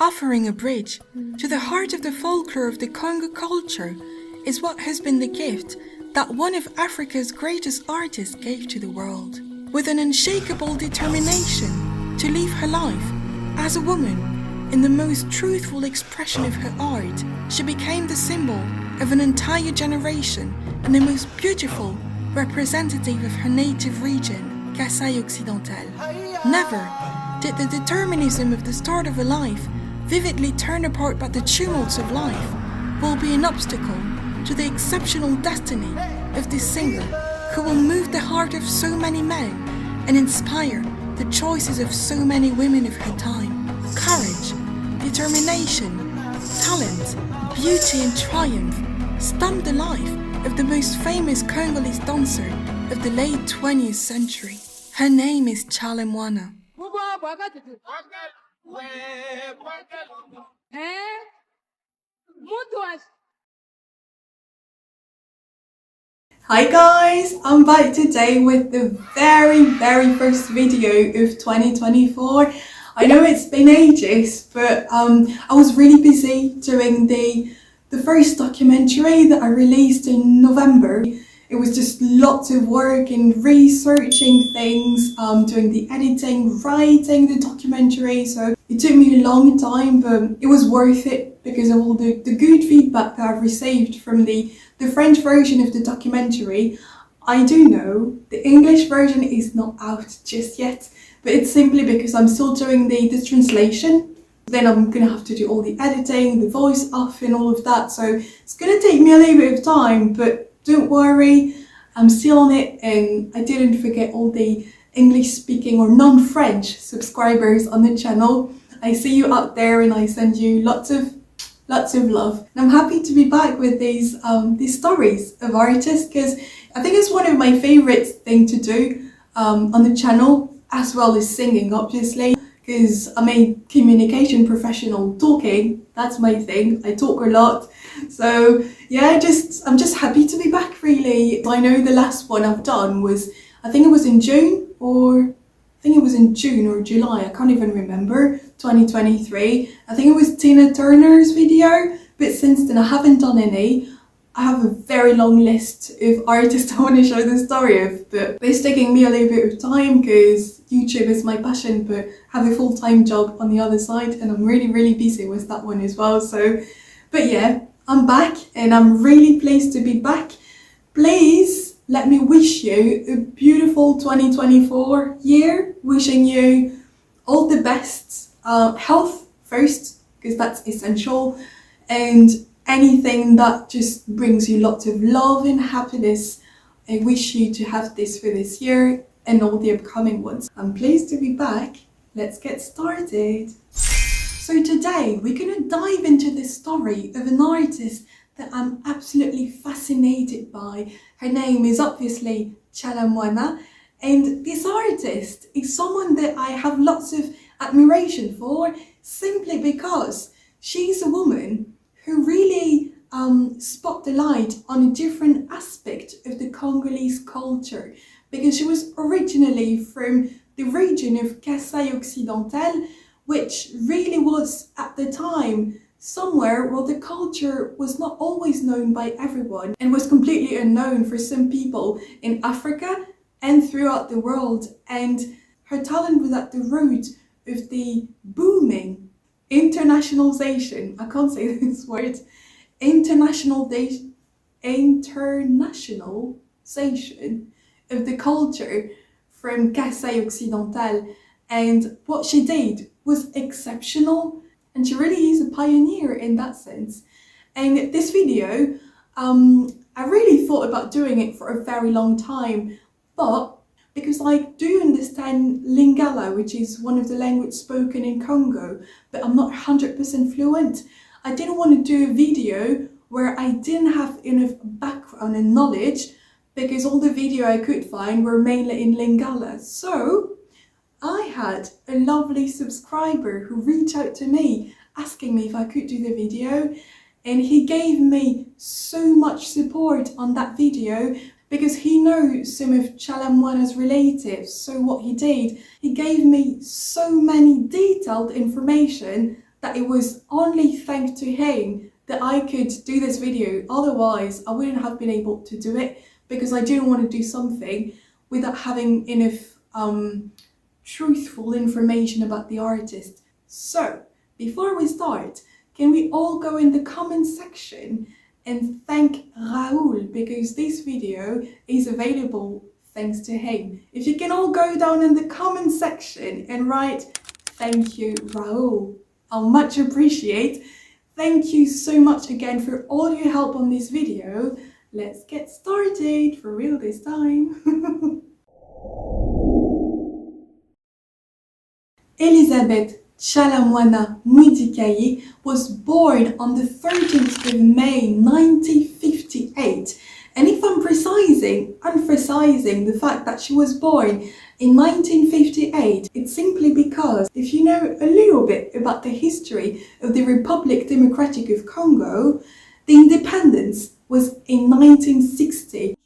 Offering a bridge to the heart of the folklore of the Congo culture is what has been the gift that one of Africa's greatest artists gave to the world. With an unshakable determination to live her life as a woman in the most truthful expression of her art, she became the symbol of an entire generation and the most beautiful representative of her native region, Kasai Occidental. Never did the determinism of the start of a life, vividly torn apart by the tumults of life, will be an obstacle to the exceptional destiny of this singer who will move the heart of so many men and inspire the choices of so many women of her time. Courage, determination, talent, beauty and triumph stamped the life of the most famous Congolese dancer of the late 20th century. Her name is Tshala Muana. Hi guys, I'm back today with the very first video of 2024. I know it's been ages, but I was really busy doing the first documentary that I released in November. It was just lots of work and researching things, doing the editing, writing the documentary. So it took me a long time, but it was worth it because of all the good feedback that I've received from the French version of the documentary. I do know the English version is not out just yet, but it's simply because I'm still doing the translation. Then I'm gonna have to do all the editing, the voice off and all of that. So it's gonna take me a little bit of time, but don't worry, I'm still on it, and I didn't forget all the English speaking or non-French subscribers on the channel. I see you out there and I send you lots of love. And I'm happy to be back with these stories of artists, because I think it's one of my favorite things to do on the channel, as well as singing, obviously, because I'm a communication professional. Talking, that's my thing. I talk a lot. So yeah, I'm just happy to be back, really. I know the last one I've done was, I think it was in June or July, I can't even remember, 2023. I think it was Tina Turner's video, but since then I haven't done any. I have a very long list of artists I want to show the story of, but it's taking me a little bit of time because YouTube is my passion, but I have a full-time job on the other side and I'm really busy with that one as well. So, but yeah, I'm back and I'm really pleased to be back. Please let me wish you a beautiful 2024 year, wishing you all the best, health first, because that's essential, and anything that just brings you lots of love and happiness. I wish you to have this for this year and all the upcoming ones. I'm pleased to be back. Let's get started. So today we're gonna dive into the story of an artist that I'm absolutely fascinated by. Her name is obviously Tshala Muana, and this artist is someone that I have lots of admiration for, simply because she's a woman who really spot the light on a different aspect of the Congolese culture, because she was originally from the region of Kasai Occidental, which really was at the time somewhere where the culture was not always known by everyone and was completely unknown for some people in Africa and throughout the world. And her talent was at the root of the booming internationalization, I can't say this word, internationalization of the culture from Kasai Occidental. And what she did was exceptional, and she really is a pioneer in that sense. And this video, I really thought about doing it for a very long time, but because I do understand Lingala, which is one of the languages spoken in Congo, but I'm not 100% fluent, I didn't want to do a video where I didn't have enough background and knowledge, because all the video I could find were mainly in Lingala. So I had a lovely subscriber who reached out to me asking me if I could do the video, and he gave me so much support on that video because he knows some of Tshala Muana's relatives. So what he did, he gave me so many detailed information that it was only thanks to him that I could do this video. Otherwise, I wouldn't have been able to do it because I didn't want to do something without having enough truthful information about the artist. So, before we start, can we all go in the comment section and thank Raoul, because this video is available thanks to him. If you can all go down in the comment section and write, thank you, Raoul. I'll much appreciate. Thank you so much again for all your help on this video. Let's get started for real this time. Elisabeth Tshala Muana was born on the 13th of May 1958. And if I'm emphasizing the fact that she was born in 1958, it's simply because if you know a little bit about the history of the Republic Democratic of Congo, the independence was in 1960.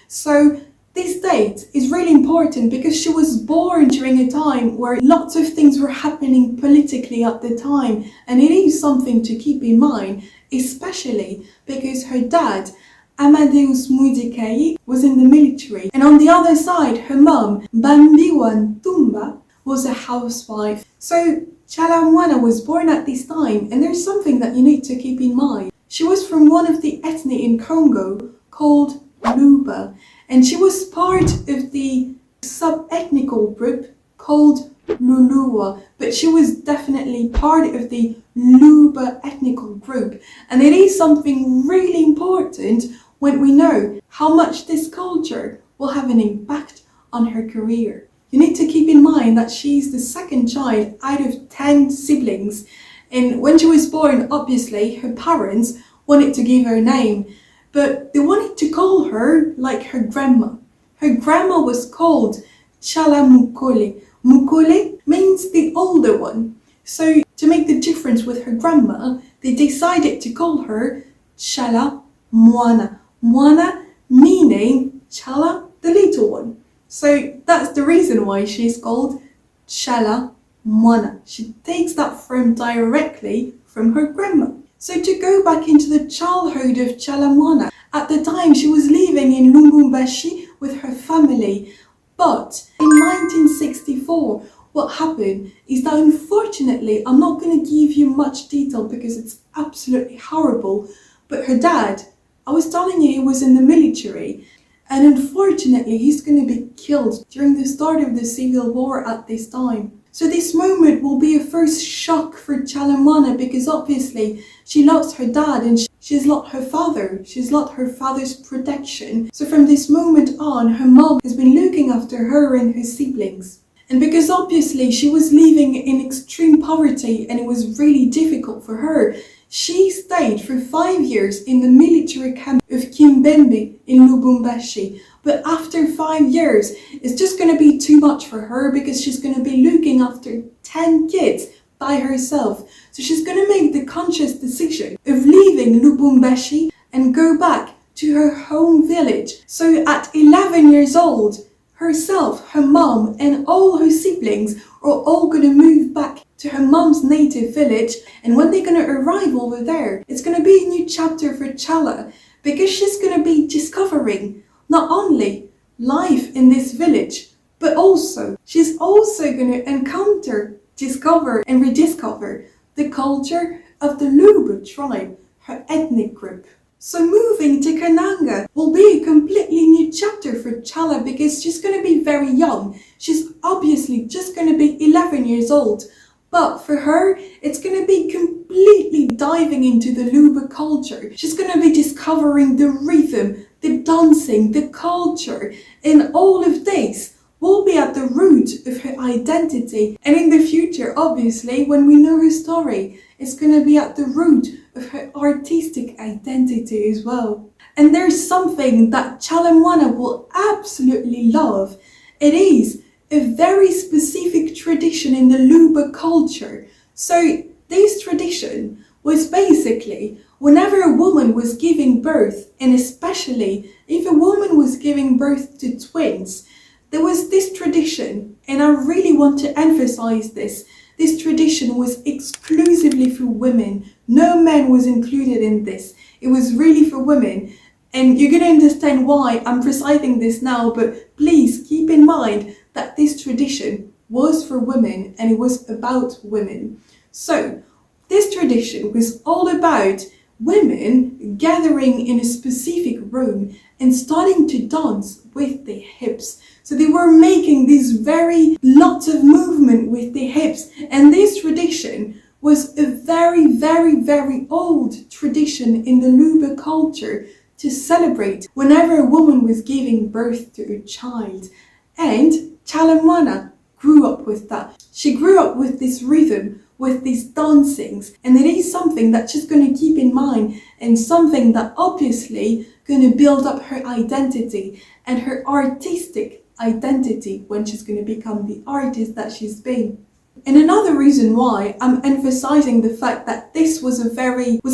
So this date is really important because she was born during a time where lots of things were happening politically at the time, and it is something to keep in mind, especially because her dad, Amadeus Mudikai, was in the military, and on the other side her mum, Bambiwa Tumba, was a housewife. So Tshala Muana was born at this time, and there's something that you need to keep in mind. She was from one of the ethnic in Congo called Luba, and she was part of the sub-ethnical group called Lulua, but she was definitely part of the Luba ethnical group, and it is something really important when we know how much this culture will have an impact on her career. You need to keep in mind that she's the second child out of 10 siblings, and when she was born, obviously her parents wanted to give her a name, but they wanted to call her like her grandma. Her grandma was called Tshala Mowuta. Mukole means the older one. So to make the difference with her grandma, they decided to call her Tshala Muana. Muana meaning Tshala, the little one. So that's the reason why she's called Tshala Muana. She takes that from directly from her grandma. So to go back into the childhood of Tshala Muana, at the time she was living in Lubumbashi with her family. But in 1964, what happened is that unfortunately, I'm not going to give you much detail because it's absolutely horrible, but her dad, I was telling you he was in the military, and unfortunately he's going to be killed during the start of the civil war at this time. So this moment will be a first shock for Tshala Muana because obviously she lost her dad and she's lost her father. She's lost her father's protection. So from this moment on, her mom has been looking after her and her siblings. And because obviously she was living in extreme poverty and it was really difficult for her, she stayed for 5 years in the military camp of Kimbembe in Lubumbashi. But after 5 years, it's just going to be too much for her because she's going to be looking after 10 kids by herself. So she's going to make the conscious decision of leaving Lubumbashi and go back to her home village. So at 11 years old, herself, her mom and all her siblings are all going to move back to her mom's native village. And when they're going to arrive over there, it's going to be a new chapter for Tshala because she's going to be discovering not only life in this village, but also she's also going to encounter, discover and rediscover the culture of the Luba tribe, her ethnic group. So moving to Kananga will be a completely new chapter for Tshala because she's going to be very young. She's obviously just going to be 11 years old. But for her, it's going to be completely diving into the Luba culture. She's going to be discovering the rhythm, the dancing, the culture, and all of this will be at the root of her identity. And in the future, obviously, when we know her story, it's going to be at the root of her artistic identity as well. And there's something that Tshala Muana will absolutely love. It is a very specific tradition in the Luba culture. So this tradition was basically whenever a woman was giving birth, and especially if a woman was giving birth to twins, there was this tradition, and I really want to emphasize this. This tradition was exclusively for women. No man was included in this. It was really for women. And you're going to understand why I'm reciting this now, but please keep in mind that this tradition was for women and it was about women. So this tradition was all about women gathering in a specific room and starting to dance with their hips. So they were making this very lots of movement with their hips, and this tradition was a very, very, very old tradition in the Luba culture to celebrate whenever a woman was giving birth to a child. And Tshala Muana grew up with that. She grew up with this rhythm, with these dancings, and it is something that she's going to keep in mind, and something that obviously going to build up her identity and her artistic identity when she's going to become the artist that she's been. And another reason why I'm emphasizing the fact that this was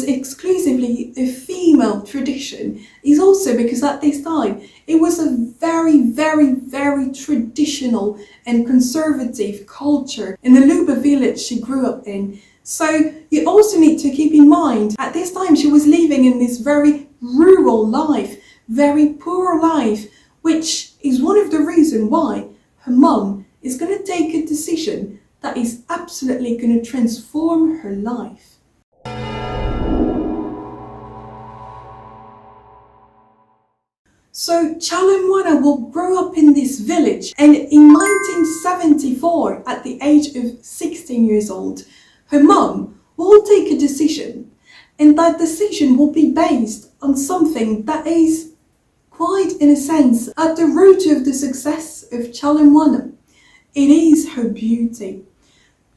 exclusively a female tradition is also because at this time it was a very, very, very traditional and conservative culture in the Luba village she grew up in. So you also need to keep in mind at this time she was living in this very rural life, very poor life, which is one of the reasons why her mum is going to take a decision that is absolutely going to transform her life. So Tshala Muana will grow up in this village, and in 1974, at the age of 16 years old, her mum will take a decision, and that decision will be based on something that is quite, in a sense, at the root of the success of Tshala Muana. It is her beauty.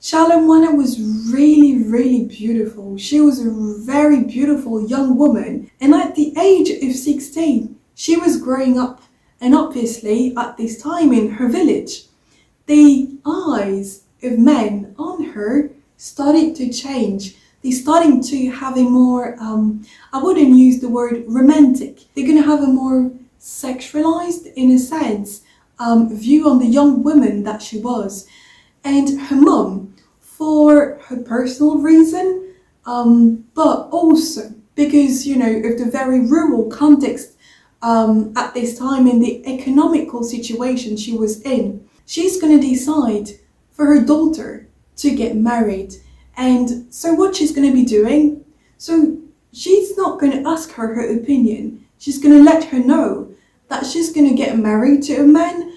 Tshala Muana was really, really beautiful. She was a very beautiful young woman, and at the age of 16, she was growing up, and obviously at this time in her village, the eyes of men on her started to change. They're starting to have a more, I wouldn't use the word romantic, they're going to have a more sexualized, in a sense, view on the young woman that she was. And her mum, for her personal reason, but also because, you know, of the very rural context at this time in the economical situation she was in, she's going to decide for her daughter to get married. And so what she's going to be doing, so she's not going to ask her her opinion. She's going to let her know that she's going to get married to a man.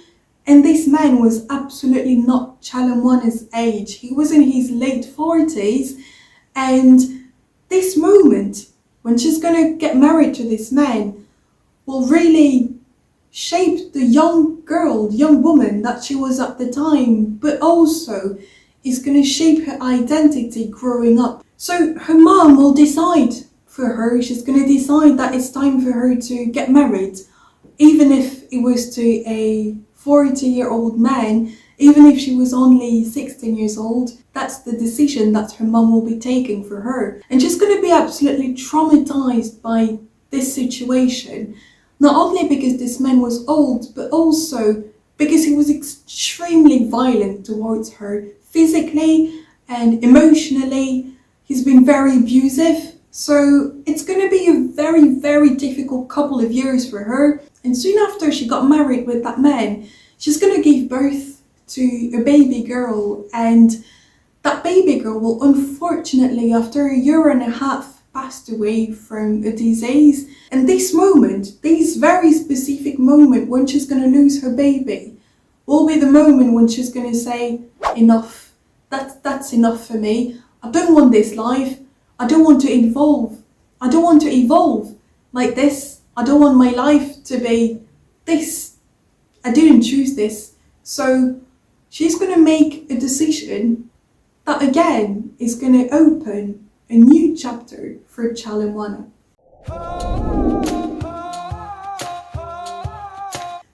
And this man was absolutely not Tshala Muana's age. He was in his late 40s. And this moment, when she's going to get married to this man, will really shape the young girl, young woman that she was at the time, but also is going to shape her identity growing up. So her mom will decide for her, she's going to decide that it's time for her to get married, even if it was to a 40-year-old man, even if she was only 16 years old. That's the decision that her mum will be taking for her. And she's going to be absolutely traumatized by this situation, not only because this man was old, but also because he was extremely violent towards her, physically and emotionally. He's been very abusive. So it's going to be a very, very difficult couple of years for her. And soon after she got married with that man, she's going to give birth to a baby girl. And that baby girl will unfortunately, after a year and a half, passed away from a disease. And this moment, this very specific moment when she's going to lose her baby, will be the moment when she's going to say, enough. That's enough for me. I don't want this life. I don't want to evolve. I don't want to evolve like this. I don't want my life to be this. I didn't choose this. So she's going to make a decision that again is going to open a new chapter for Tshala Muana.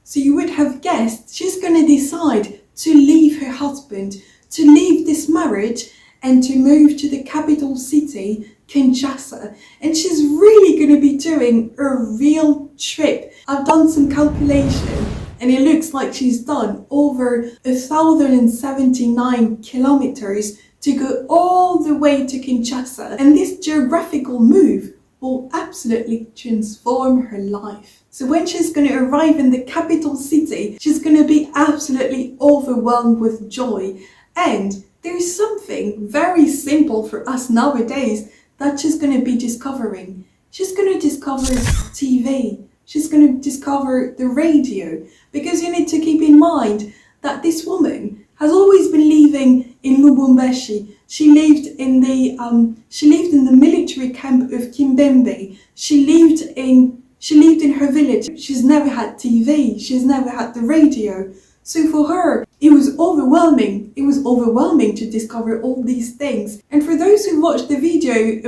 So you would have guessed she's going to decide to leave her husband, to leave this marriage and to move to the capital city, Kinshasa, and she's really going to be doing a real trip. I've done some calculation and it looks like she's done over 1,079 kilometers to go all the way to Kinshasa, and this geographical move will absolutely transform her life. So when she's going to arrive in the capital city, she's going to be absolutely overwhelmed with joy. And there's something very simple for us nowadays that she's going to be discovering. She's going to discover TV. She's going to discover the radio, because you need to keep in mind that this woman has always been living in Lubumbashi. She lived in the military camp of Kimbembe. She lived in her village. She's never had TV. She's never had the radio. So for her, it was overwhelming. It was overwhelming to discover all these things. And for those who watched the video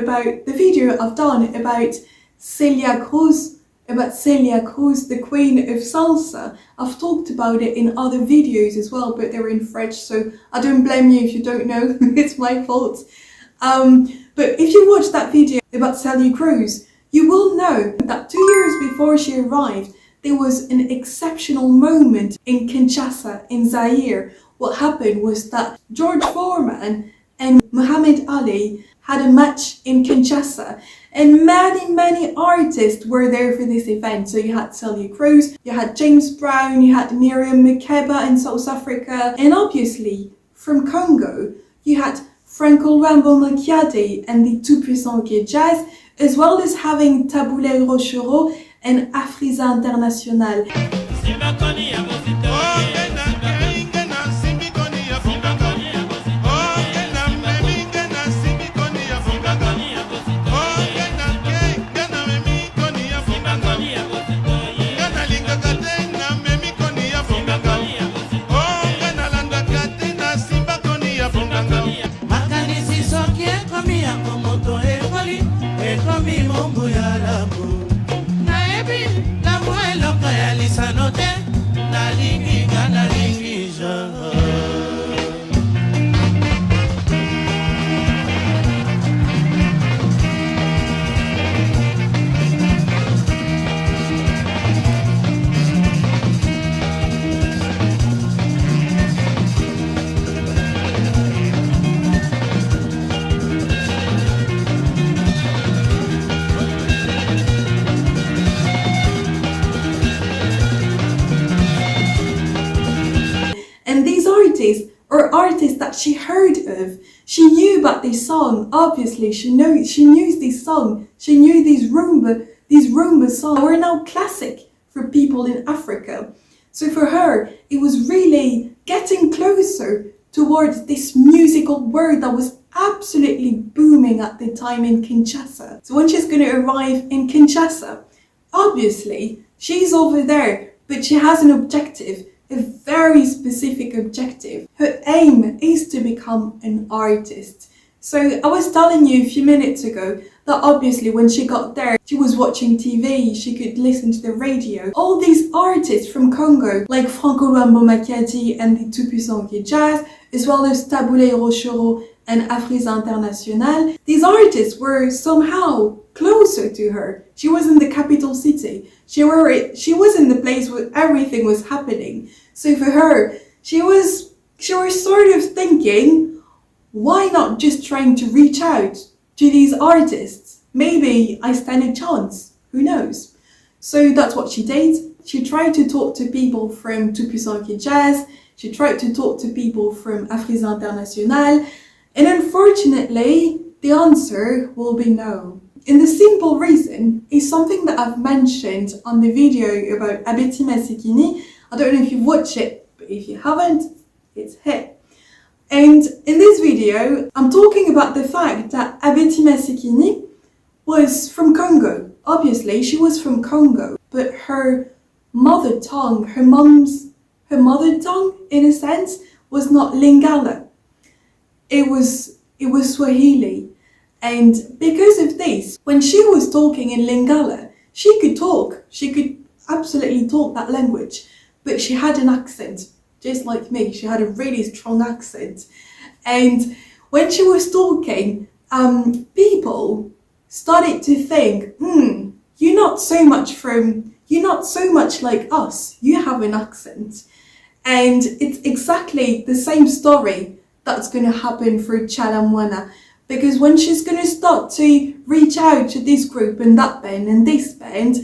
I've done about Celia Cruz, the Queen of Salsa, I've talked about it in other videos as well, but they're in French, so I don't blame you if you don't know. It's my fault. But if you watch that video about Celia Cruz, you will know that 2 years before she arrived, there was an exceptional moment in Kinshasa, in Zaire. What happened was that George Foreman and Muhammad Ali had a match in Kinshasa, and many artists were there for this event. So you had Celia Cruz, you had James Brown, you had Miriam Makeba in South Africa, and obviously from Congo you had Franco Luambo Makiadi and the Tout-Puissant Jazz, as well as having Taboulé Rochereau and Afriza International. Or artists that she heard of. She knew about this song. Obviously, she knew this song. She knew these rumba songs were now classic for people in Africa. So for her, it was really getting closer towards this musical world that was absolutely booming at the time in Kinshasa. So when she's going to arrive in Kinshasa, obviously she's over there, but she has an objective. A very specific objective. Her aim is to become an artist. So I was telling you a few minutes ago that obviously when she got there, she was watching TV, she could listen to the radio. All these artists from Congo, like Franco Luambo Makiadi and the Tout-Puissant Jazz, as well as Taboulé Rochereau and Afriza International, these artists were somehow closer to her. She was in the capital city. She was in the place where everything was happening. So for her, she was sort of thinking, why not just trying to reach out to these artists? Maybe I stand a chance. Who knows? So that's what she did. She tried to talk to people from Tout-Puissant Jazz. She tried to talk to people from Afriza International. And unfortunately, the answer will be no. And the simple reason is something that I've mentioned on the video about Abeti Masikini. I don't know if you've watched it, but if you haven't, it's here. And in this video, I'm talking about the fact that Abeti Masikini was from Congo. Obviously, she was from Congo, but her mother tongue, her mother tongue, in a sense, was not Lingala. It was Swahili. And because of this, when she was talking in Lingala, she could absolutely talk that language, but she had an accent, just like me. She had a really strong accent. And when she was talking, people started to think, you're not so much like us. You have an accent. And it's exactly the same story that's going to happen for Tshala Muana. Because when she's going to start to reach out to this group and that band and this band,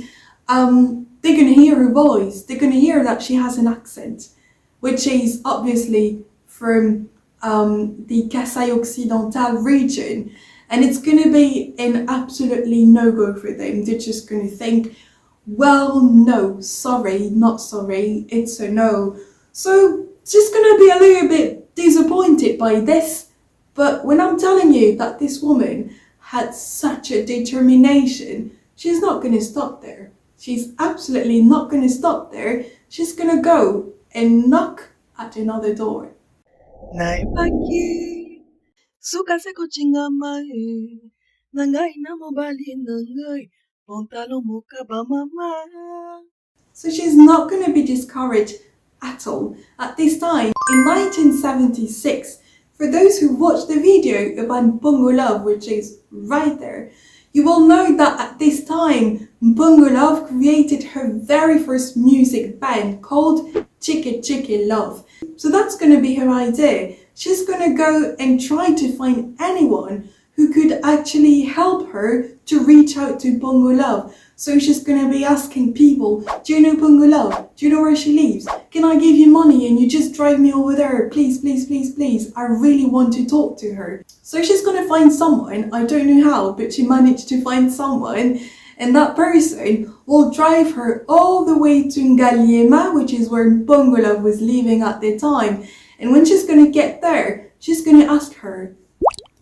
they're going to hear her voice. They're going to hear that she has an accent, which is obviously from the Kasai Occidental region. And it's going to be an absolutely no-go for them. They're just going to think, well, no, sorry, not sorry, it's a no. So just going to be a little bit disappointed by this. But when I'm telling you that this woman had such a determination, she's not going to stop there. She's absolutely not going to stop there. She's going to go and knock at another door. Naipaki suka seko chingama nangai na mobali nangai pontalo mukaba mama. So she's not going to be discouraged at all. At this time, in 1976, for those who watched the video about Mpongo Love, which is right there, you will know that at this time, Mpongo Love created her very first music band called Chiki Chiki Love. So that's going to be her idea. She's going to go and try to find anyone who could actually help her to reach out to Mpongo Love. So she's going to be asking people, do you know Mpongo Love? Do you know where she lives? Can I give you money and you just drive me over there? Please, please, please, please. I really want to talk to her. So she's going to find someone, I don't know how, but she managed to find someone. And that person will drive her all the way to Ngaliema, which is where Mpongo Love was living at the time. And when she's going to get there, she's going to ask her,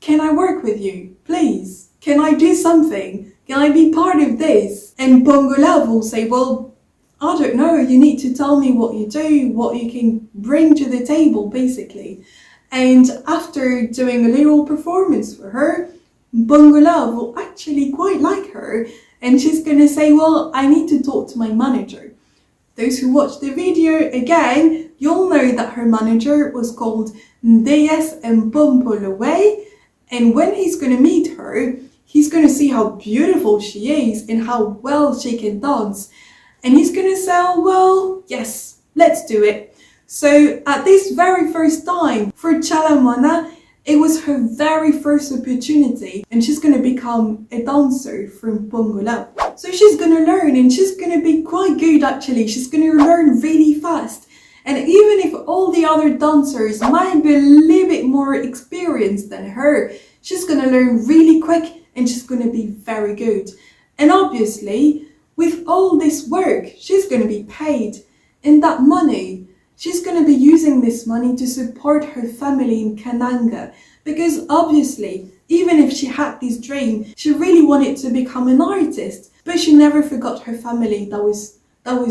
can I work with you? Please. Can I do something? Can I be part of this? And Mpongo Love will say, well, I don't know. You need to tell me what you do, what you can bring to the table, basically. And after doing a little performance for her, Mpongo Love will actually quite like her. And she's going to say, well, I need to talk to my manager. Those who watched the video, again, you'll know that her manager was called Ndeyes Mpompolowe. And when he's going to meet her, he's going to see how beautiful she is and how well she can dance. And he's going to say, oh, well, yes, let's do it. So at this very first time for Tshala Muana, it was her very first opportunity, and she's going to become a dancer from Mpongo Love. So she's going to learn, and she's going to be quite good actually. She's going to learn really fast. And even if all the other dancers might be a little bit more experienced than her, she's going to learn really quick and she's going to be very good. And obviously, with all this work, she's going to be paid. And that money, she's going to be using this money to support her family in Kananga. Because obviously, even if she had this dream, she really wanted to become an artist. But she never forgot her family that was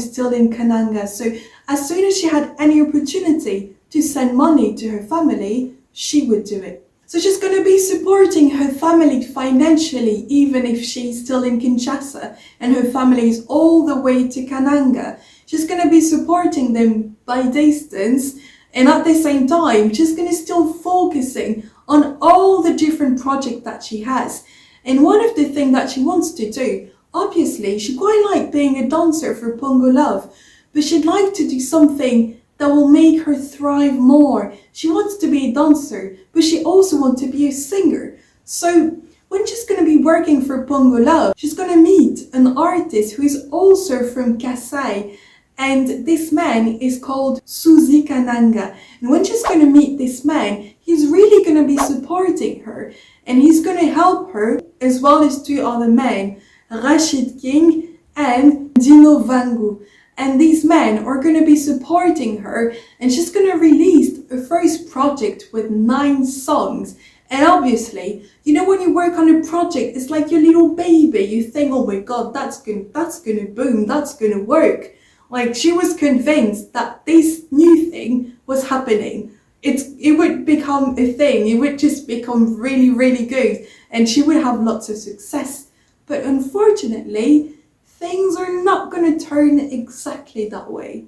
still in Kananga. So as soon as she had any opportunity to send money to her family, she would do it. So she's going to be supporting her family financially, even if she's still in Kinshasa and her family is all the way to Kananga. She's going to be supporting them by distance, and at the same time, she's going to still focusing on all the different projects that she has. And one of the things that she wants to do, obviously, she quite like being a dancer for Mpongo Love, but she'd like to do something that will make her thrive more. She wants to be a dancer, but she also wants to be a singer. So when she's going to be working for Mpongo Love, she's going to meet an artist who is also from Kasai, and this man is called Suzy Kananga. And when she's going to meet this man, he's really going to be supporting her, and he's going to help her, as well as two other men, Rashid King and Dino Vangu. And these men are going to be supporting her, and she's going to release her first project with 9 songs. And obviously, you know, when you work on a project, it's like your little baby. You think, oh my God, that's gonna boom, that's gonna work. Like, she was convinced that this new thing was happening. It would become a thing. It would just become really, really good, and she would have lots of success. But unfortunately, things are not going to turn exactly that way.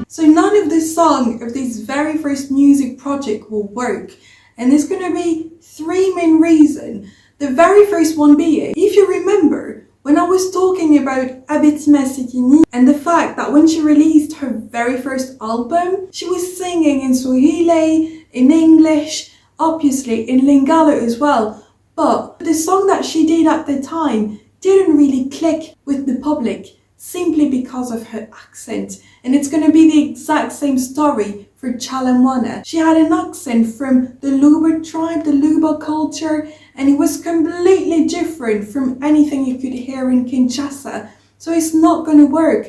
So none of the song of this very first music project will work. And there's going to be three main reasons. The very first one being, if you remember, when I was talking about Abeti Masikina and the fact that when she released her very first album, she was singing in Swahili, in English, obviously in Lingala as well. But the song that she did at the time didn't really click with the public simply because of her accent. And it's going to be the exact same story for Tshala Muana. She had an accent from the Luba tribe, the Luba culture, and it was completely different from anything you could hear in Kinshasa. So it's not going to work.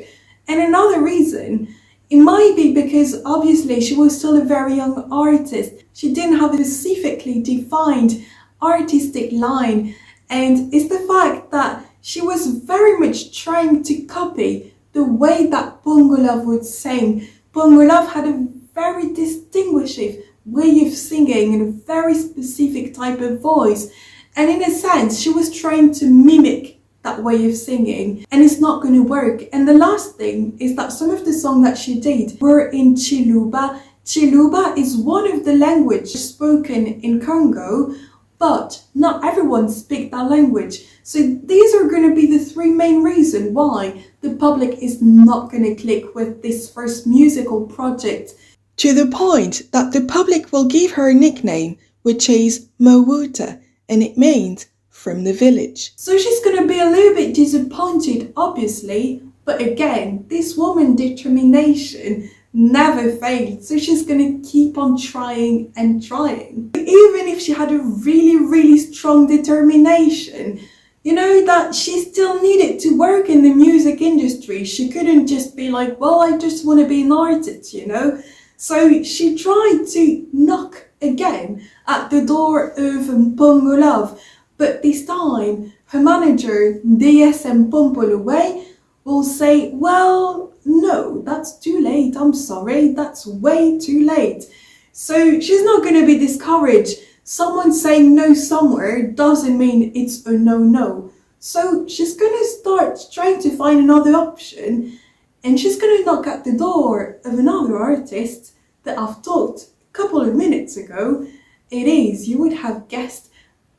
And another reason, it might be because obviously she was still a very young artist. She didn't have a specifically defined artistic line. And it's the fact that she was very much trying to copy the way that Mpongo would sing. Mpongo had a very distinguished way of singing and a very specific type of voice. And in a sense, she was trying to mimic that way of singing. And it's not going to work. And the last thing is that some of the songs that she did were in Chiluba. Chiluba is one of the languages spoken in Congo, but not everyone speaks that language. So these are going to be the three main reasons why the public is not going to click with this first musical project. To the point that the public will give her a nickname, which is Mowuta, and it means from the village. So she's going to be a little bit disappointed, obviously, but again, this woman's determination never failed, so she's going to keep on trying and trying. Even if she had a really strong determination, you know, that she still needed to work in the music industry. She couldn't just be like, well, I just want to be an artist, you know. So she tried to knock again at the door of Mpongo, but this time her manager, DSM Pompoluwe, will say, well, no, that's too late, I'm sorry, that's way too late. So she's not going to be discouraged. Someone saying no somewhere doesn't mean it's a no. So she's going to start trying to find another option, and she's going to knock at the door of another artist that I've talked a couple of minutes ago. It is, you would have guessed,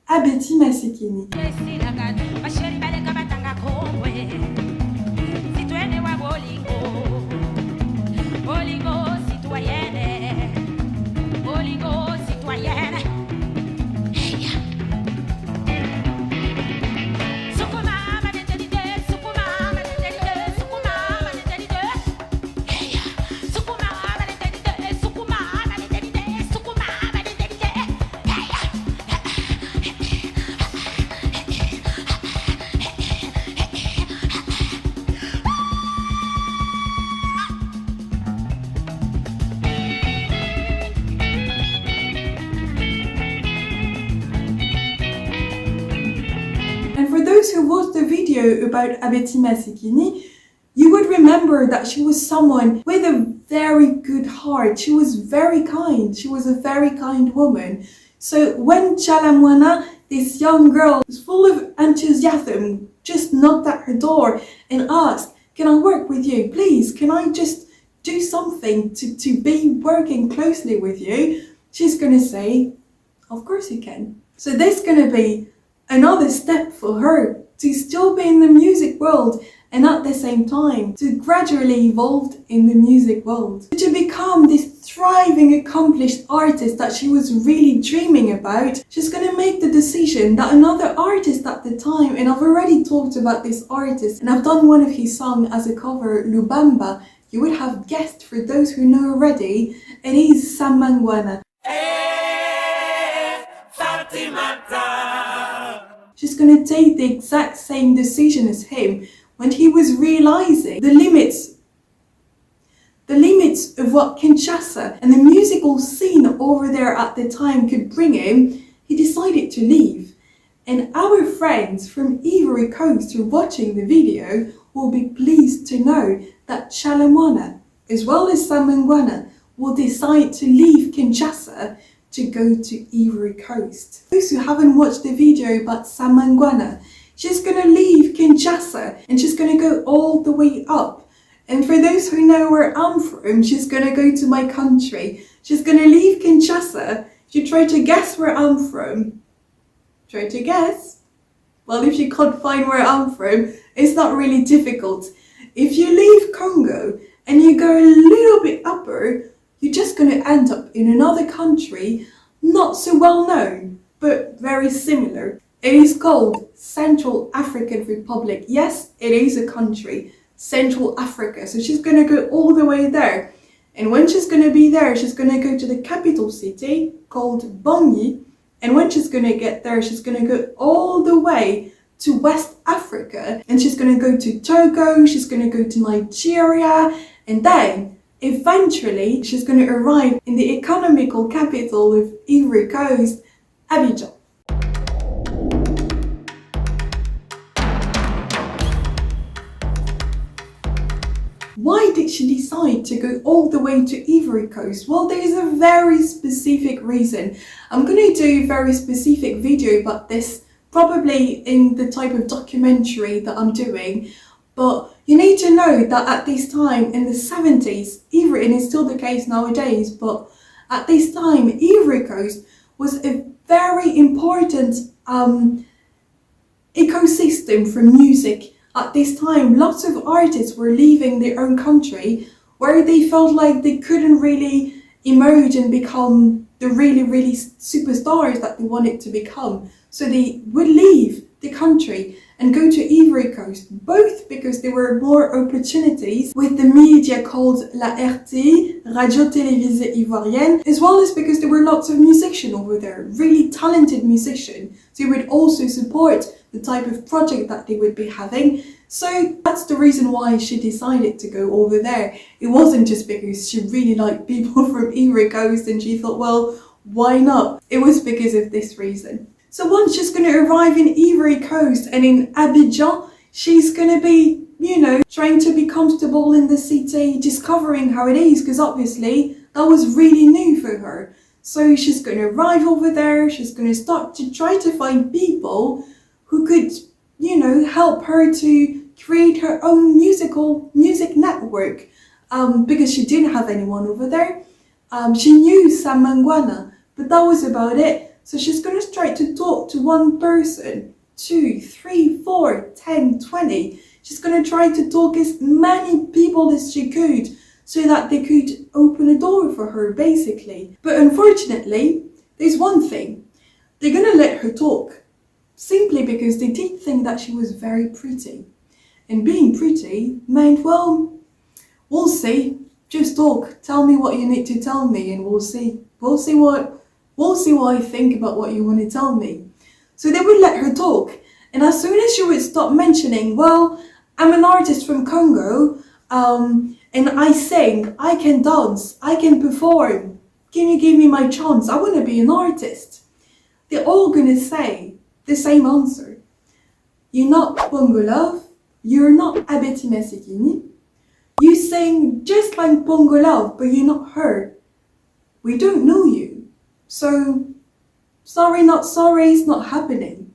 Abeti Masikina. Those who watched the video about Abeti Masikina, you would remember that she was someone with a very good heart. She was very kind. She was a very kind woman. So when Tshala Muana, this young girl, was full of enthusiasm, just knocked at her door and asked, can I work with you? Please, can I just do something to be working closely with you? She's going to say, of course you can. So there's going to be another step for her to still be in the music world and at the same time to gradually evolve in the music world. To become this thriving, accomplished artist that she was really dreaming about, she's going to make the decision that another artist at the time, and I've already talked about this artist and I've done one of his songs as a cover, Luba, you would have guessed, for those who know already, it is Tshala Muana. She's going to take the exact same decision as him when he was realizing the limits of what Kinshasa and the musical scene over there at the time could bring him. He decided to leave. And our friends from Ivory Coast who are watching the video will be pleased to know that Tshala Muana, as well as Tshala Muana, will decide to leave Kinshasa to go to Ivory Coast. Those who haven't watched the video about Tshala Muana, she's going to leave Kinshasa and she's going to go all the way up And for those who know where I'm from, she's going to go to my country. She's going to leave Kinshasa. You try to guess where I'm from. Try to guess. Well, if you can't find where I'm from, it's not really difficult. If you leave Congo and you go a little bit upper, you're just going to end up in another country, not so well known, but very similar. It is called Central African Republic. Yes, it is a country, Central Africa. So she's going to go all the way there. And when she's going to be there, she's going to go to the capital city called Bangui. And when she's going to get there, she's going to go all the way to West Africa. And she's going to go to Togo, she's going to go to Nigeria. And then, eventually, she's going to arrive in the economical capital of Ivory Coast, Abidjan. Why did she decide to go all the way to Ivory Coast? Well, there is a very specific reason. I'm going to do a very specific video about this, probably in the type of documentary that I'm doing. But you need to know that at this time in the 70s, Ivory, and it's still the case nowadays, but at this time, Ivory Coast was a very important ecosystem for music. At this time, lots of artists were leaving their own country where they felt like they couldn't really emerge and become the really superstars that they wanted to become. So they would leave the country and go to Ivory Coast, both because there were more opportunities with the media called la RT, Radio-Télévisée Ivoirienne, as well as because there were lots of musicians over there, really talented musicians. So it would also support the type of project that they would be having. So that's the reason why she decided to go over there. It wasn't just because she really liked people from Ivory Coast and she thought, well, why not? It was because of this reason. So once she's going to arrive in Ivory Coast and in Abidjan, she's going to be, trying to be comfortable in the city, discovering how it is, because obviously that was really new for her. So she's going to arrive over there, she's going to start to try to find people who could, help her to create her own music network, because she didn't have anyone over there. She knew Tshala Muana, but that was about it. So she's going to try to talk to one person, 2, 3, 4, 10, 20. She's going to try to talk as many people as she could so that they could open a door for her, basically. But unfortunately, there's one thing. They're going to let her talk simply because they did think that she was very pretty. And being pretty meant, well, we'll see. Just talk. Tell me what you need to tell me and we'll see. We'll see what I think about what you want to tell me. So they would let her talk. And as soon as she would stop mentioning, well, I'm an artist from Congo, and I sing, I can dance, I can perform. Can you give me my chance? I want to be an artist. They're all going to say the same answer. You're not Mpongo Love, you're not Abeti Masikina. You sing just like Mpongo Love, but you're not her. We don't know you. So, sorry, not sorry, it's not happening.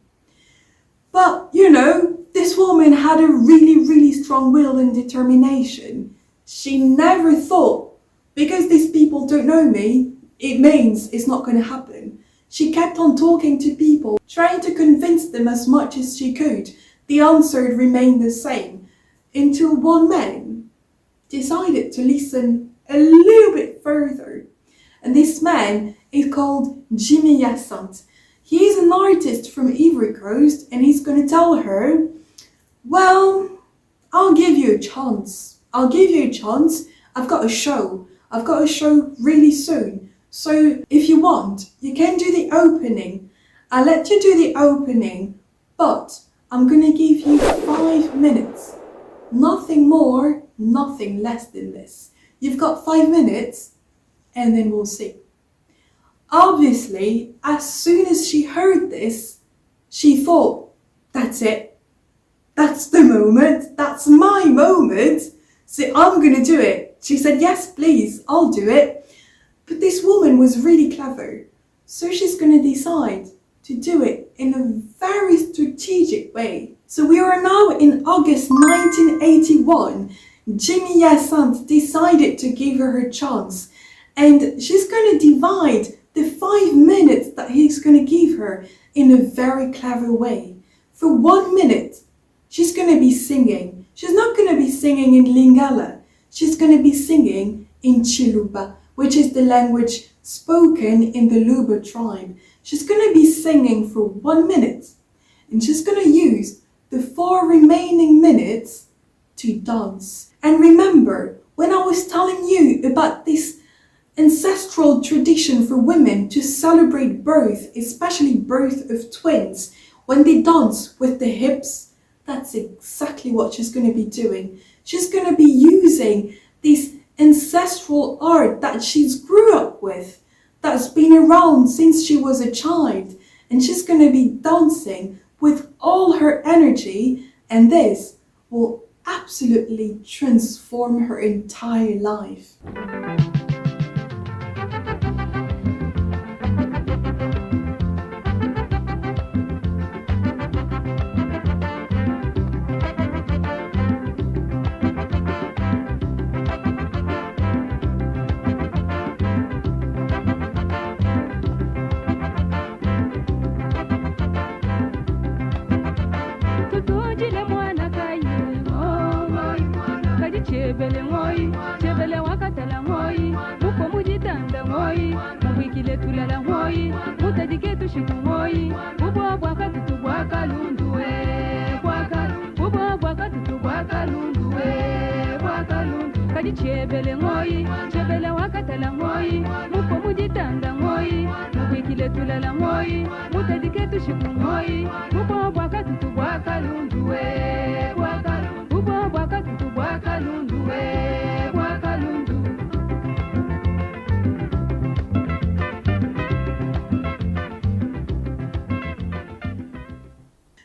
But, this woman had a really strong will and determination. She never thought, because these people don't know me, it means it's not going to happen. She kept on talking to people, trying to convince them as much as she could. The answer remained the same, until one man decided to listen a little bit further. And this man is called Jimmy Yassant. He's an artist from Ivory Coast and he's going to tell her, well, I'll give you a chance. I've got a show. Really soon. So if you want, you can do the opening. I'll let you do the opening, but I'm going to give you 5 minutes. Nothing more, nothing less than this. You've got 5 minutes. And then we'll see. Obviously, as soon as she heard this, she thought, that's it. That's the moment. That's my moment. So I'm going to do it. She said, yes, please, I'll do it. But this woman was really clever. So she's going to decide to do it in a very strategic way. So we are now in August 1981. Jimmy Hyacinthe decided to give her her chance, and she's going to divide the 5 minutes that he's going to give her in a very clever way. For 1 minute, she's going to be singing. She's not going to be singing in Lingala. She's going to be singing in Chiluba, which is the language spoken in the Luba tribe. She's going to be singing for 1 minute, and she's going to use the 4 remaining minutes to dance. And remember, when I was telling you about this ancestral tradition for women to celebrate birth, especially birth of twins, when they dance with the hips, that's exactly what she's going to be doing. She's going to be using this ancestral art that she's grew up with, that's been around since she was a child, and she's going to be dancing with all her energy, and this will absolutely transform her entire life.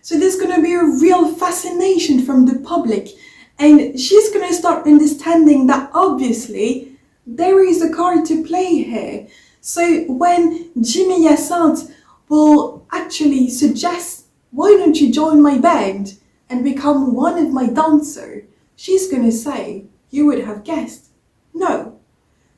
So there's going to be a real fascination from the public, and she's going to start understanding that obviously there is a card to play here. So when Jimmy Hyacinthe will actually suggest, why don't you join my band and become one of my dancers, she's going to say, you would have guessed, no.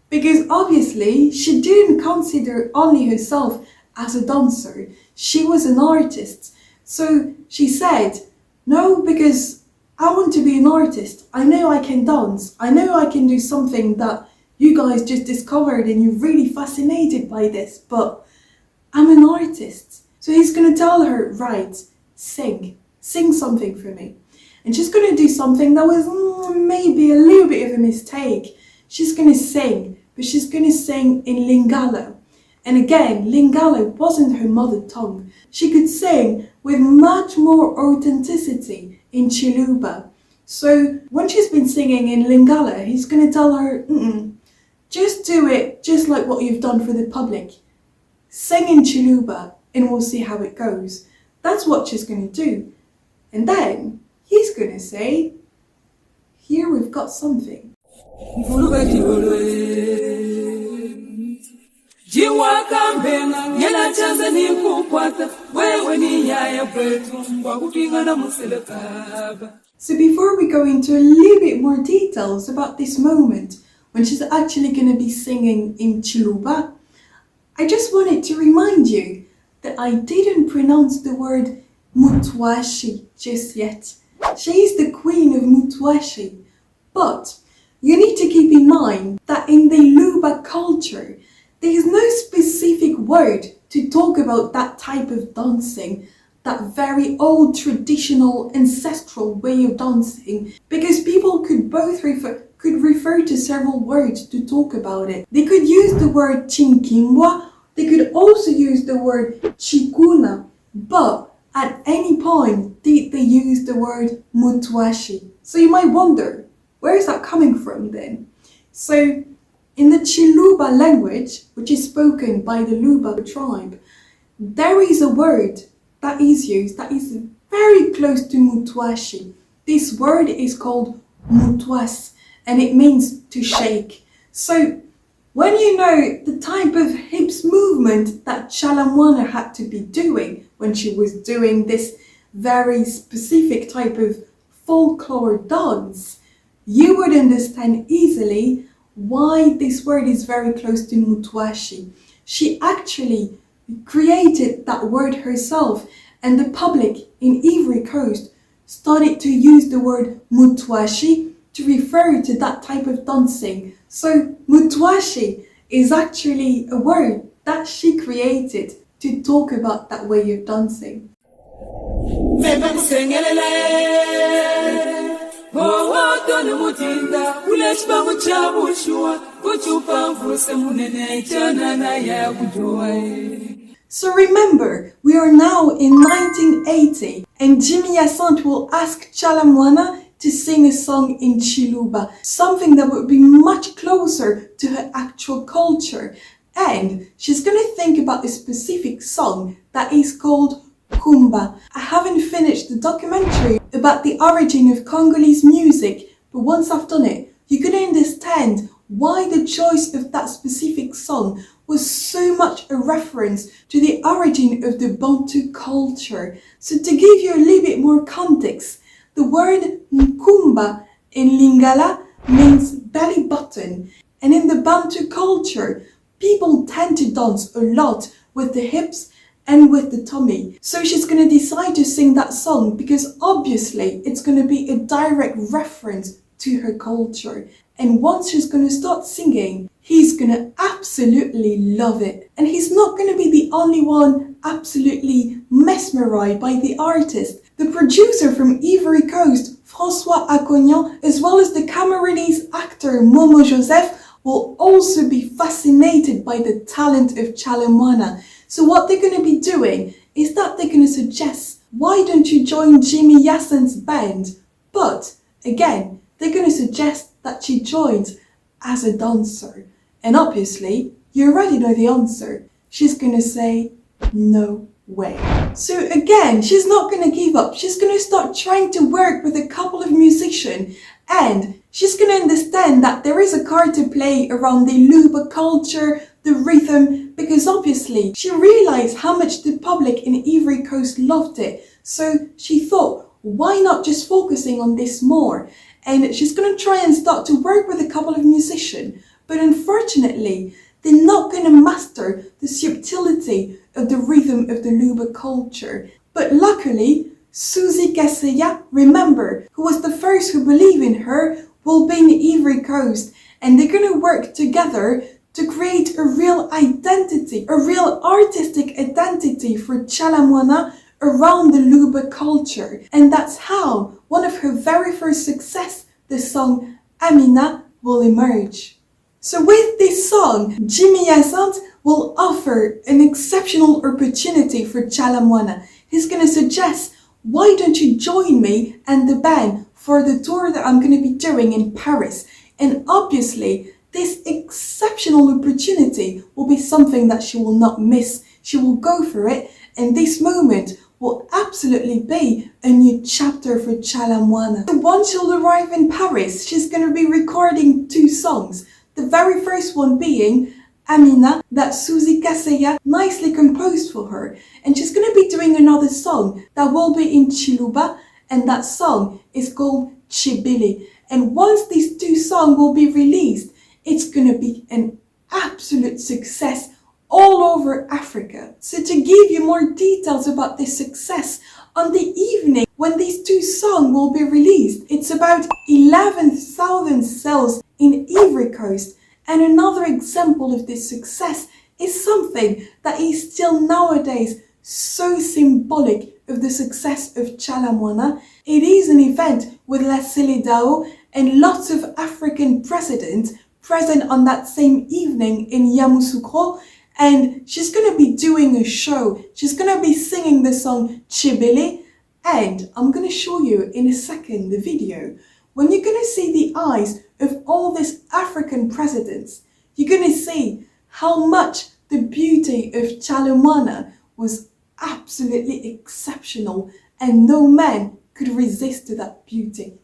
Because obviously she didn't consider only herself as a dancer, she was an artist. So she said, no, because I want to be an artist. I know I can dance. I know I can do something that you guys just discovered and you're really fascinated by this, but I'm an artist. So he's going to tell her, right, sing something for me. And she's going to do something that was maybe a little bit of a mistake. She's going to sing, but she's going to sing in Lingala. And again, Lingala wasn't her mother tongue. She could sing with much more authenticity in Chiluba. So when she's been singing in Lingala, he's going to tell her, just do it just like what you've done for the public. Sing in Chiluba and we'll see how it goes. That's what she's going to do. And then he's going to say, here we've got something. So before we go into a little bit more details about this moment when she's actually going to be singing in Chiluba, I just wanted to remind you that I didn't pronounce the word Mutuashi just yet. She is the Queen of Mutuashi, but you need to keep in mind that in the Luba culture, there is no specific word to talk about that type of dancing, that very old traditional ancestral way of dancing, because people could refer to several words to talk about it. They could use the word Tshinkibwa, they could also use the word Tshinkuna, but at any point did they use the word Mutuashi. So you might wonder, where is that coming from then? So in the Chiluba language, which is spoken by the Luba tribe, there is a word that is used that is very close to Mutuashi. This word is called Mutuas, and it means to shake. So when you know the type of hips movement that Tshala Muana had to be doing when she was doing this very specific type of folklore dance, you would understand easily why this word is very close to Mutuashi. She actually created that word herself, and the public in Ivory Coast started to use the word Mutuashi to refer to that type of dancing. So Mutuashi is actually a word that she created to talk about that way of dancing. So remember, we are now in 1980 and Jimmy Yasant will ask Tshala Muana to sing a song in Chiluba, something that would be much closer to her actual culture. And she's going to think about a specific song that is called Kumba. I haven't finished the documentary about the origin of Congolese music, but once I've done it, you're going to understand why the choice of that specific song was so much a reference to the origin of the Bantu culture. So to give you a little bit more context, the word Nkumba in Lingala means belly button, and in the Bantu culture, people tend to dance a lot with the hips and with the tummy. So she's going to decide to sing that song because obviously it's going to be a direct reference to her culture. And once she's going to start singing, he's going to absolutely love it. And he's not going to be the only one absolutely mesmerized by the artist. The producer from Ivory Coast, François Acognan, as well as the Cameroonese actor Momo Joseph, will also be fascinated by the talent of Tshala Muana. So what they're going to be doing is that they're going to suggest, why don't you join Jimmy Yasant's band? But again, they're going to suggest that she joins as a dancer. And obviously, you already know the answer. She's going to say, no way. So again, she's not going to give up. She's going to start trying to work with a couple of musicians, and she's going to understand that there is a card to play around the Luba culture, the rhythm, because obviously she realized how much the public in Ivory Coast loved it. So she thought, why not just focusing on this more? And she's going to try and start to work with a couple of musicians. But unfortunately, they're not going to master the subtlety of the rhythm of the Luba culture. But luckily, Suzy Kaseya, remember, who was the first who believed in her, will be in Ivory Coast. And they're going to work together to create a real identity, a real artistic identity for Tshala Muana around the Luba culture. And that's how one of her very first success, the song Amina, will emerge. So with this song, Jimmy Yasant will offer an exceptional opportunity for Tshala Muana. He's going to suggest, why don't you join me and the band for the tour that I'm going to be doing in Paris? And obviously, this exceptional opportunity will be something that she will not miss. She will go for it, and this moment will absolutely be a new chapter for Tshala Muana. So once she'll arrive in Paris, she's going to be recording 2 songs. The very first one being Amina, that Suzy Kaseya nicely composed for her. And she's going to be doing another song that will be in Chiluba, and that song is called Chibili. And once these 2 songs will be released, it's going to be an absolute success all over Africa. So to give you more details about this success, on the evening when these 2 songs will be released, it's about 11,000 sales in Ivory Coast. And another example of this success is something that is still nowadays so symbolic of the success of Tshala Muana. It is an event with La Selidao and lots of African presidents present on that same evening in Yamoussoukro, and she's going to be doing a show. She's going to be singing the song Chibili, and I'm going to show you in a second the video. When you're going to see the eyes of all these African presidents, you're going to see how much the beauty of Tshala Muana was absolutely exceptional, and no man could resist to that beauty.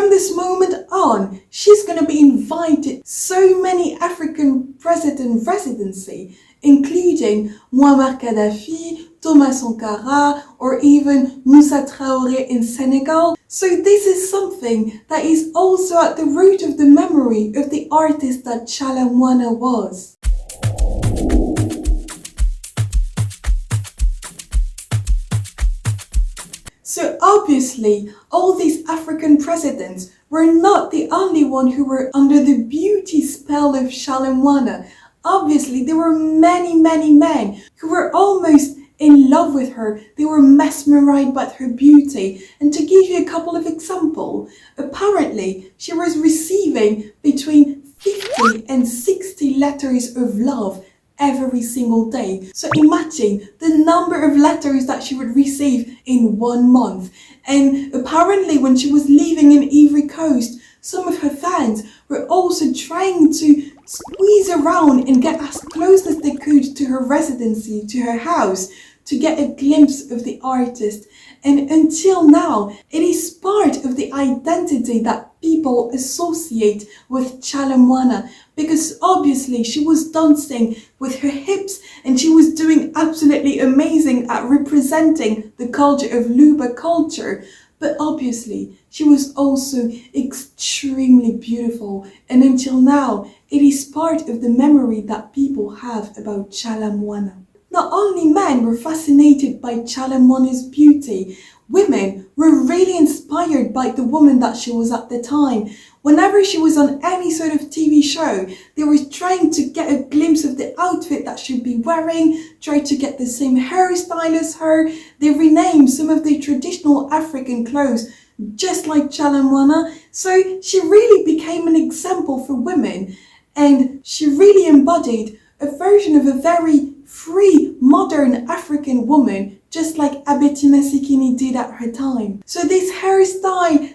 from this moment on, she's going to be invited so many African president residency, including Muammar Gaddafi, Thomas Sankara, or even Moussa Traoré in Senegal. So this is something that is also at the root of the memory of the artist that Tshala Muana was. So obviously, all these African presidents were not the only one who were under the beauty spell of Tshala Muana. Obviously, there were many men who were almost in love with her. They were mesmerized by her beauty. And to give you a couple of examples, apparently she was receiving between 50 and 60 letters of love every single day. So imagine the number of letters that she would receive in 1 month. And apparently when she was living in Ivory Coast, some of her fans were also trying to squeeze around and get as close as they could to her residency, to her house, to get a glimpse of the artist. And until now, it is part of the identity that people associate with Tshala Muana, because obviously she was dancing with her hips and she was doing absolutely amazing at representing the culture of Luba culture. But obviously she was also extremely beautiful, and until now it is part of the memory that people have about Tshala Muana. Not only men were fascinated by Tshala Muana's beauty, women were really inspired by the woman that she was at the time. Whenever she was on any sort of TV show, they were trying to get a glimpse of the outfit that she'd be wearing, try to get the same hairstyle as her. They renamed some of the traditional African clothes just like Tshala Muana. So she really became an example for women, and she really embodied a version of a very free, modern African woman, just like Abeti Masikina did at her time. So this hairstyle,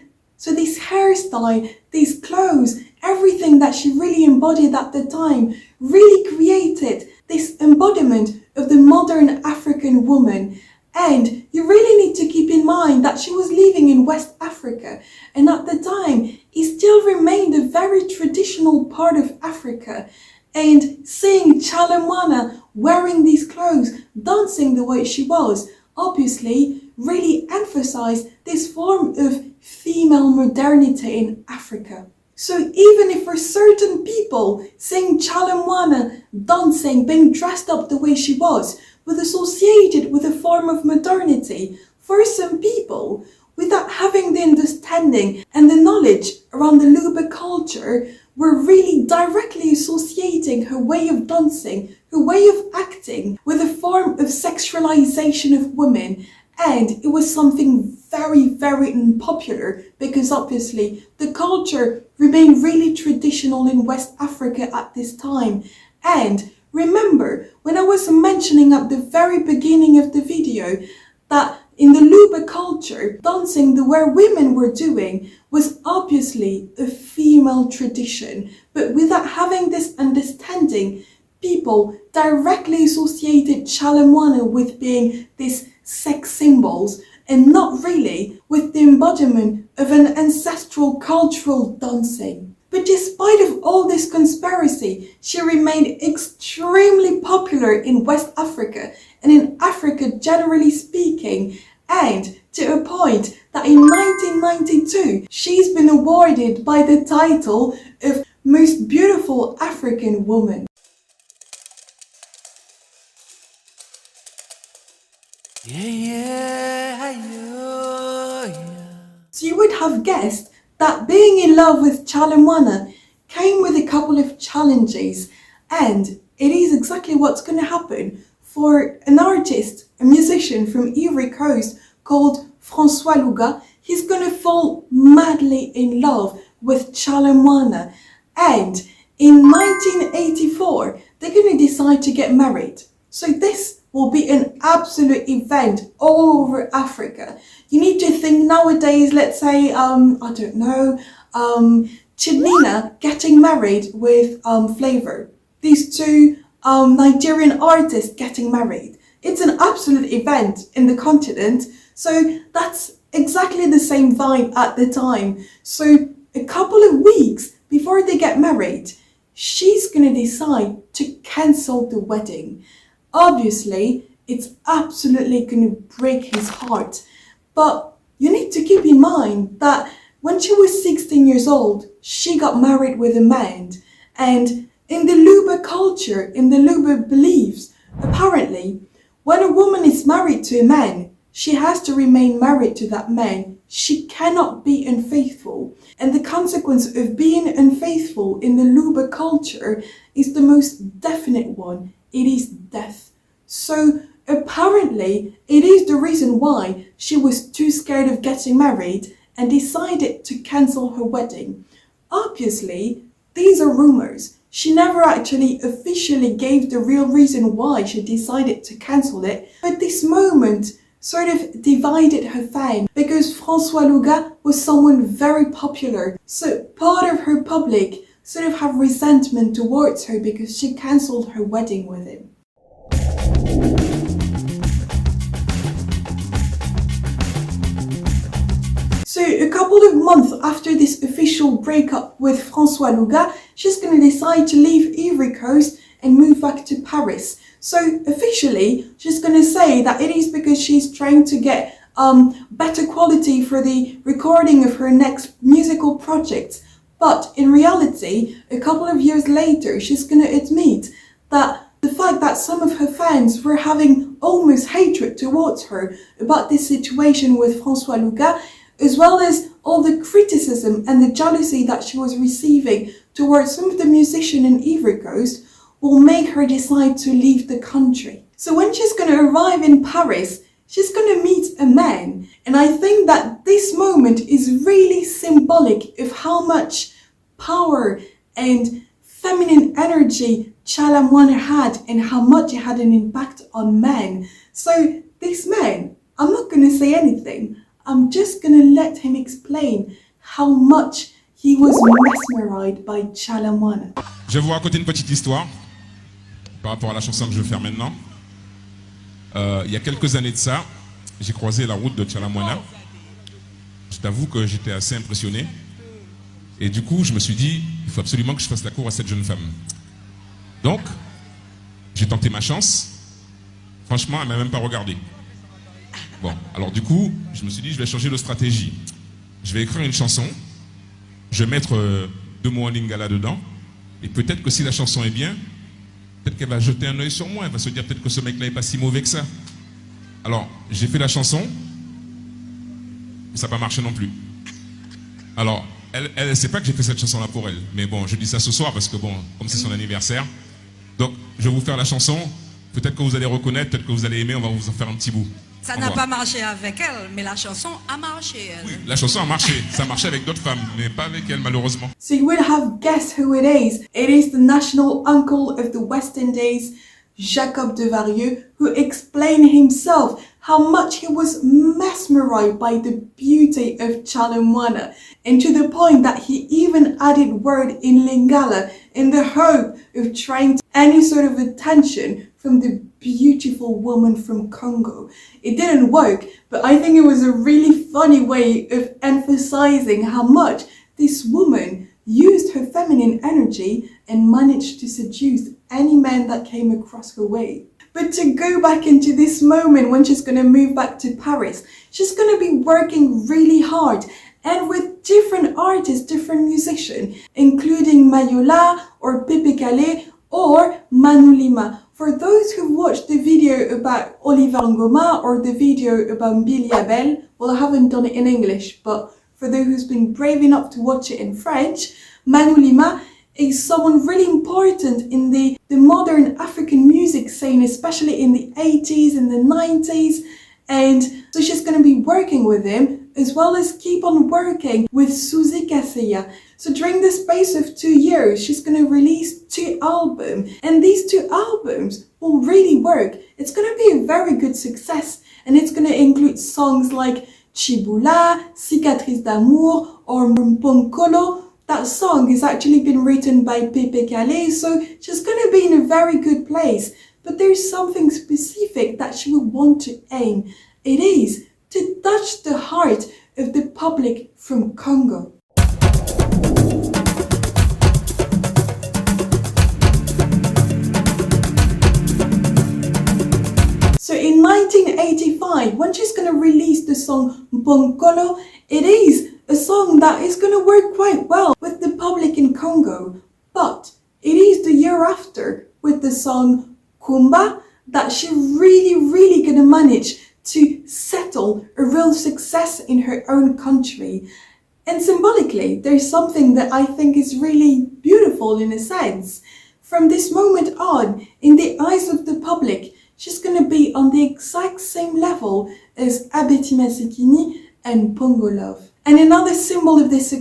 these clothes, everything that she really embodied at the time, really created this embodiment of the modern African woman. And you really need to keep in mind that she was living in West Africa, and at the time, it still remained a very traditional part of Africa. And seeing Tshala Muana wearing these clothes, dancing the way she was, obviously really emphasized this form of female modernity in Africa. So even if for certain people, seeing Tshala Muana dancing, being dressed up the way she was associated with a form of modernity, for some people, without having the understanding and the knowledge around the Luba culture, were really directly associating her way of dancing, her way of acting, with a form of sexualization of women. And it was something very unpopular, because obviously the culture remained really traditional in West Africa at this time. And remember, when I was mentioning at the very beginning of the video that in the Luba culture, dancing the way women were doing was obviously a female tradition, but without having this understanding, people directly associated Tshala Muana with being these sex symbols and not really with the embodiment of an ancestral cultural dancing. But despite of all this conspiracy, she remained extremely popular in West Africa and in Africa generally speaking, and to a point that in 1992 she's been awarded by the title of Most Beautiful African Woman. So you would have guessed that being in love with Tshala Muana came with a couple of challenges, and it is exactly what's going to happen for an artist, a musician from Ivory Coast called François Luga. He's going to fall madly in love with Tshala Muana, and in 1984 they're going to decide to get married. So this will be an absolute event all over Africa. You need to think nowadays, let's say, Chinina getting married with Flavor. These two Nigerian artists getting married. It's an absolute event in the continent. So that's exactly the same vibe at the time. So a couple of weeks before they get married, she's gonna decide to cancel the wedding. Obviously, it's absolutely gonna break his heart. But you need to keep in mind that when she was 16 years old, she got married with a man. And in the Luba culture, in the Luba beliefs, apparently, when a woman is married to a man, she has to remain married to that man. She cannot be unfaithful. And the consequence of being unfaithful in the Luba culture is the most definite one. It is death. So apparently, it is the reason why she was too scared of getting married and decided to cancel her wedding. Obviously, these are rumors. She never actually officially gave the real reason why she decided to cancel it, but this moment sort of divided her fans because François Luga was someone very popular. So part of her public sort of have resentment towards her because she cancelled her wedding with him. So a couple of months after this official breakup with François Luga, she's going to decide to leave Ivory Coast and move back to Paris. So officially, she's going to say that it is because she's trying to get better quality for the recording of her next musical project. But in reality, a couple of years later, she's going to admit that the fact that some of her fans were having almost hatred towards her about this situation with François Luga, as well as all the criticism and the jealousy that she was receiving towards some of the musicians in Ivory Coast, will make her decide to leave the country. So when she's going to arrive in Paris, she's going to meet a man. And I think that this moment is really symbolic of how much power and feminine energy Tshala Muana had and how much it had an impact on men. So this man, I'm not going to say anything. I'm just going to let him explain how much he was mesmerized by Tshala Muana. Je vais vous raconter une petite histoire par rapport à la chanson que je vais faire maintenant. Il y a quelques années de ça, j'ai croisé la route de Tshala Muana. Je t'avoue que j'étais assez impressionné. Et du coup, je me suis dit, il faut absolument que je fasse la cour à cette jeune femme. Donc, j'ai tenté ma chance. Franchement, elle ne m'a même pas regardé. Bon, alors du coup, je me suis dit, je vais changer de stratégie. Je vais écrire une chanson. Je vais mettre 2 mots en lingala dedans. Et peut-être que si la chanson est bien, peut-être qu'elle va jeter un œil sur moi. Elle va se dire peut-être que ce mec-là n'est pas si mauvais que ça. Alors, j'ai fait la chanson. Mais ça n'a pas marché non plus. Alors, elle ne sait pas que j'ai fait cette chanson-là pour elle. Mais bon, je dis ça ce soir parce que bon, comme c'est son anniversaire. Donc, je vais vous faire la chanson. Peut-être que vous allez reconnaître, peut-être que vous allez aimer. On va vous en faire un petit bout. Ça n'a pas marché avec elle, mais la chanson a marché. Oui, la chanson a marché. Ça marchait avec d'autres femmes, mais pas avec elle, malheureusement. So you will have guessed who it is. It is the national uncle of the West Indies, Jacob de Varieux, who explained himself how much he was mesmerized by the beauty of Tshala Muana, and to the point that he even added word in Lingala in the hope of trying to any sort of attention from the beautiful woman from Congo. It didn't work, but I think it was a really funny way of emphasizing how much this woman used her feminine energy and managed to seduce any man that came across her way. But to go back into this moment when she's going to move back to Paris, she's going to be working really hard and with different artists, different musicians, including Mayola or Pepe Calais or Manu Lima. For those who watched the video about Oliver Ngoma or the video about Billy Abel, well, I haven't done it in English, but for those who's been brave enough to watch it in French, Manu Lima is someone really important in the modern African music scene, especially in the 80s and the 90s. And so she's going to be working with him as well as keep on working with Suzy Kaseya. So during the space of 2 years, she's going to release 2 albums. And these 2 albums will really work. It's going to be a very good success. And it's going to include songs like Chibula, Cicatrice d'amour, or Mpongo. That song has actually been written by Pepe Calais, so she's going to be in a very good place. But there's something specific that she will want to aim. It is to touch the heart of the public from Congo. So in 1985, when she's going to release the song Mpongo, it is a song that is going to work quite well with the public in Congo. But it is the year after, with the song Kumba, that she really going to manage to settle a real success in her own country. And symbolically, there's something that I think is really beautiful in a sense. From this moment on, in the eyes of the public, she's going to be on the exact same level as Abeti Masikina and Mpongo love. And another symbol of this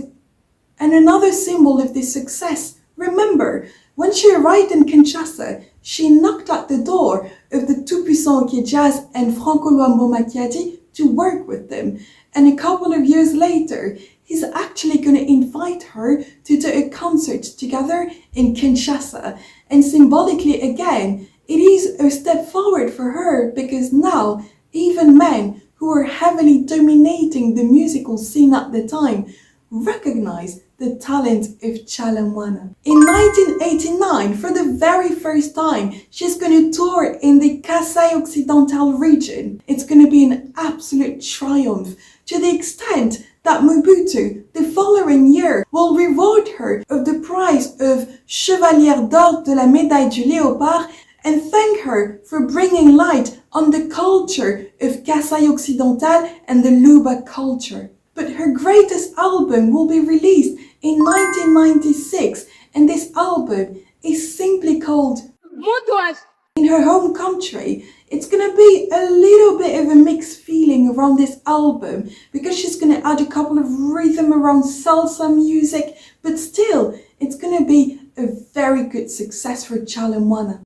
success, remember, when she arrived in Kinshasa, she knocked at the door of the tout-puissant Jazz and Franco-Luambo Macchiati to work with them. And a couple of years later, he's actually going to invite her to do a concert together in Kinshasa. And symbolically again, it is a step forward for her, because now even men who were heavily dominating the musical scene at the time recognize the talent of Tshala Muana. In 1989, for the very first time, she's going to tour in the Kasai Occidental region. It's going to be an absolute triumph, to the extent that Mobutu, the following year, will reward her of the prize of Chevalier d'Or de la Médaille du Léopard and thank her for bringing light on the culture of Kasai Occidental and the Luba culture. But her greatest album will be released in 1996, and this album is simply called Mutuashi. In her home country, it's going to be a little bit of a mixed feeling around this album, because she's going to add a couple of rhythm around salsa music, but still, it's going to be a very good success for Tshala Muana.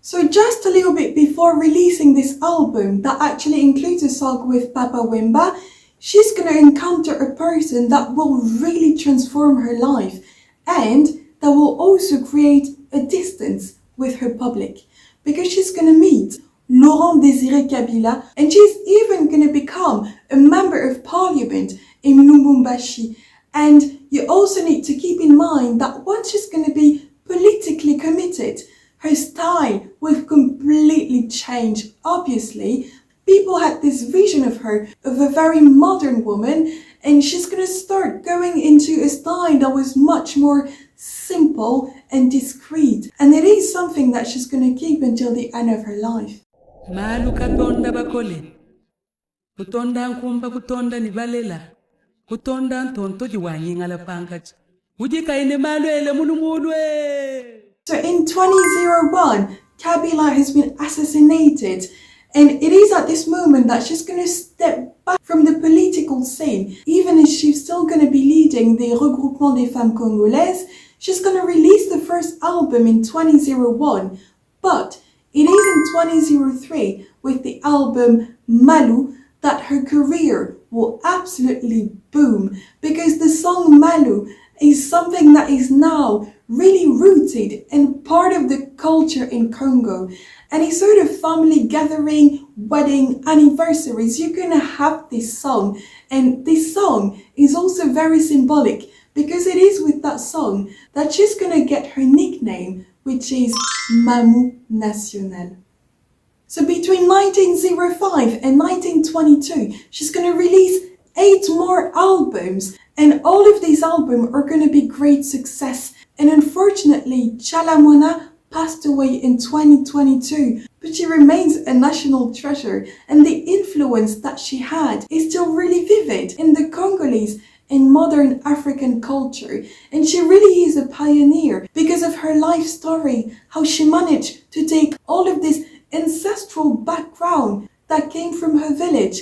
So just a little bit before releasing this album that actually includes a song with Papa Wemba, she's going to encounter a person that will really transform her life and that will also create a distance with her public, because she's going to meet Laurent Désiré Kabila, and she's even going to become a member of parliament in Lubumbashi. And you also need to keep in mind that once she's going to be politically committed, her style will completely change. Obviously, people had this vision of her, of a very modern woman, and she's going to start going into a style that was much more simple and discreet. And it is something that she's going to keep until the end of her life. Malu katonda bakole, kutonda nkumba kutonda nibalela, kutonda ntonto jiwanyi ngala pankach, ujika ine malu ele mulumulwe. So in 2001, Kabila has been assassinated, and it is at this moment that she's going to step back from the political scene. Even if she's still going to be leading the Regroupement des Femmes Congolaises, she's going to release the first album in 2001, but it is in 2003 with the album Malu that her career will absolutely boom, because the song Malu is something that is now really rooted and part of the culture in Congo. Any sort of family gathering, wedding, anniversaries, you're gonna have this song. And this song is also very symbolic, because it is with that song that she's gonna get her nickname, which is Mamu Nationale. So between 1905 and 1922, she's gonna release 8 more albums, and all of these albums are going to be great success. And unfortunately, Tshala Muana passed away in 2022, but she remains a national treasure, and the influence that she had is still really vivid in the Congolese and modern African culture. And she really is a pioneer because of her life story, how she managed to take all of this ancestral background that came from her village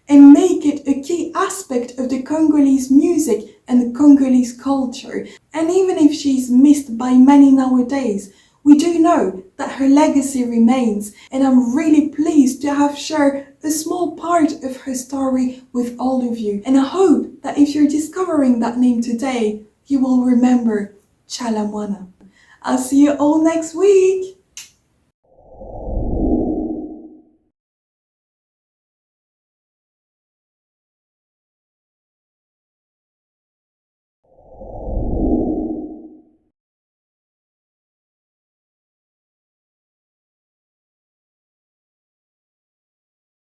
and make it a key aspect of the Congolese music and the Congolese culture. And even if she's missed by many nowadays, we do know that her legacy remains, and I'm really pleased to have shared a small part of her story with all of you. And I hope that if you're discovering that name today, you will remember Tshala Muana. I'll see you all next week.